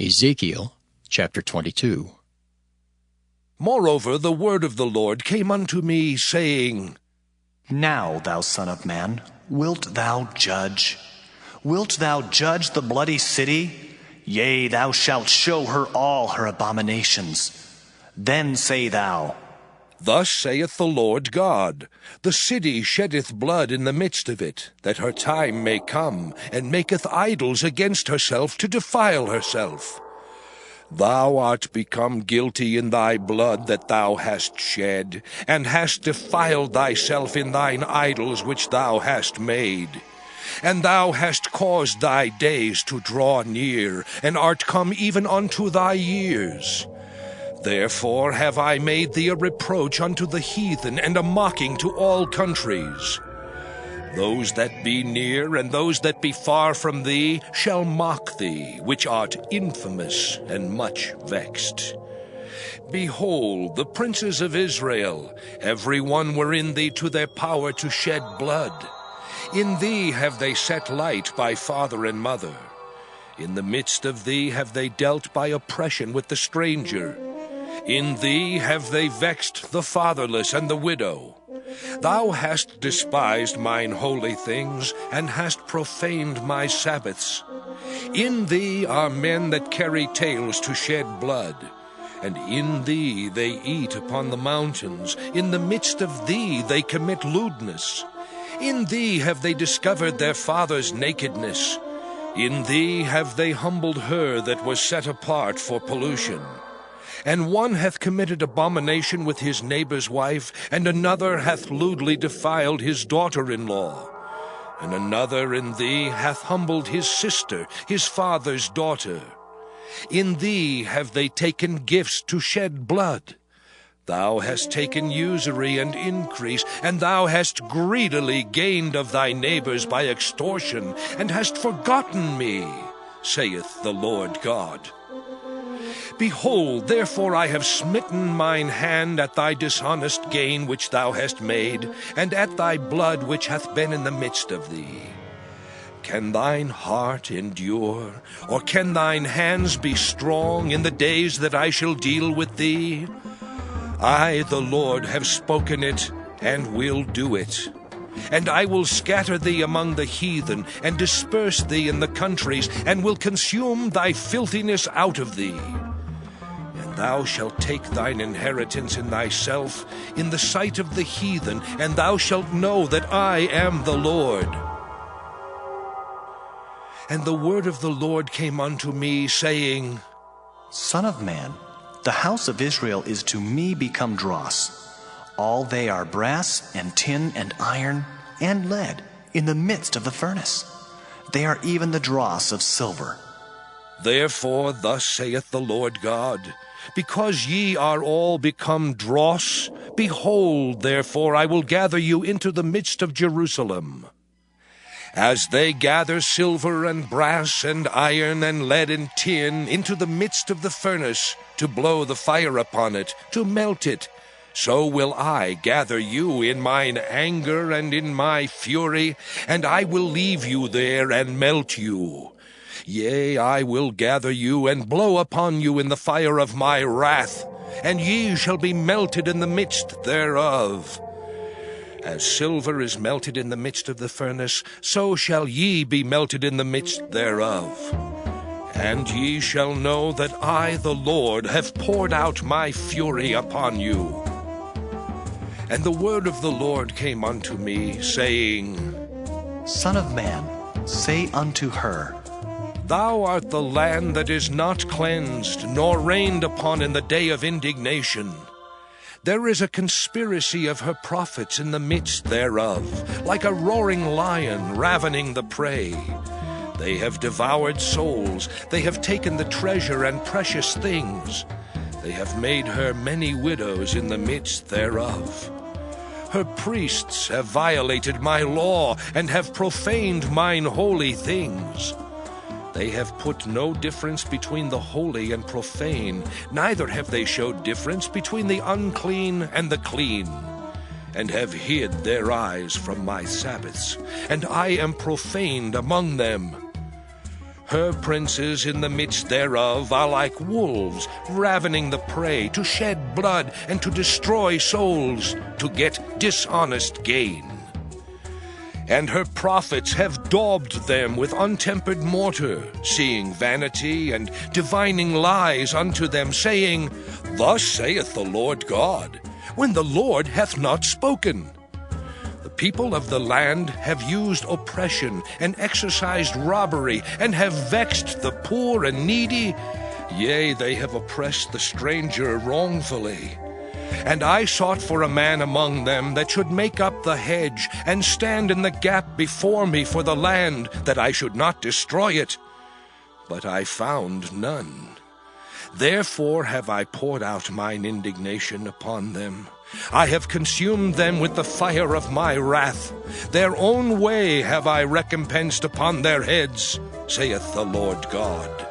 Ezekiel chapter 22. Moreover, the word of the Lord came unto me, saying, Now, thou son of man, wilt thou judge? Wilt thou judge the bloody city? Yea, thou shalt show her all her abominations. Then say thou, Thus saith the Lord God, The city sheddeth blood in the midst of it, that her time may come, and maketh idols against herself to defile herself. Thou art become guilty in thy blood that thou hast shed, and hast defiled thyself in thine idols which thou hast made. And thou hast caused thy days to draw near, and art come even unto thy years. Therefore have I made thee a reproach unto the heathen, and a mocking to all countries. Those that be near, and those that be far from thee, shall mock thee, which art infamous and much vexed. Behold, the princes of Israel, every one were in thee to their power to shed blood. In thee have they set light by father and mother. In the midst of thee have they dealt by oppression with the stranger. In thee have they vexed the fatherless and the widow. Thou hast despised mine holy things, and hast profaned my Sabbaths. In thee are men that carry tales to shed blood, and in thee they eat upon the mountains. In the midst of thee they commit lewdness. In thee have they discovered their father's nakedness. In thee have they humbled her that was set apart for pollution. And one hath committed abomination with his neighbor's wife, and another hath lewdly defiled his daughter-in-law. And another in thee hath humbled his sister, his father's daughter. In thee have they taken gifts to shed blood. Thou hast taken usury and increase, and thou hast greedily gained of thy neighbors by extortion, and hast forgotten me, saith the Lord God. Behold, therefore I have smitten mine hand at thy dishonest gain which thou hast made, and at thy blood which hath been in the midst of thee. Can thine heart endure, or can thine hands be strong in the days that I shall deal with thee? I, the Lord, have spoken it, and will do it. And I will scatter thee among the heathen, and disperse thee in the countries, and will consume thy filthiness out of thee. And thou shalt take thine inheritance in thyself in the sight of the heathen, and thou shalt know that I am the Lord. And the word of the Lord came unto me, saying, Son of man, the house of Israel is to me become dross. All they are brass and tin and iron and lead in the midst of the furnace. They are even the dross of silver. Therefore thus saith the Lord God, Because ye are all become dross, behold, therefore I will gather you into the midst of Jerusalem. As they gather silver and brass and iron and lead and tin into the midst of the furnace, to blow the fire upon it, to melt it, so will I gather you in mine anger and in my fury, and I will leave you there and melt you. Yea, I will gather you and blow upon you in the fire of my wrath, and ye shall be melted in the midst thereof. As silver is melted in the midst of the furnace, so shall ye be melted in the midst thereof. And ye shall know that I, the Lord, have poured out my fury upon you. And the word of the Lord came unto me, saying, Son of man, say unto her, Thou art the land that is not cleansed, nor rained upon in the day of indignation. There is a conspiracy of her prophets in the midst thereof, like a roaring lion ravening the prey. They have devoured souls, they have taken the treasure and precious things. They have made her many widows in the midst thereof. Her priests have violated my law, and have profaned mine holy things. They have put no difference between the holy and profane, neither have they showed difference between the unclean and the clean, and have hid their eyes from my Sabbaths, and I am profaned among them. Her princes in the midst thereof are like wolves, ravening the prey, to shed blood and to destroy souls, to get dishonest gain. And her prophets have daubed them with untempered mortar, seeing vanity and divining lies unto them, saying, Thus saith the Lord God, when the Lord hath not spoken. The people of the land have used oppression and exercised robbery, and have vexed the poor and needy. Yea, they have oppressed the stranger wrongfully. And I sought for a man among them that should make up the hedge, and stand in the gap before me for the land, that I should not destroy it. But I found none. Therefore have I poured out mine indignation upon them. I have consumed them with the fire of my wrath. Their own way have I recompensed upon their heads, saith the Lord God.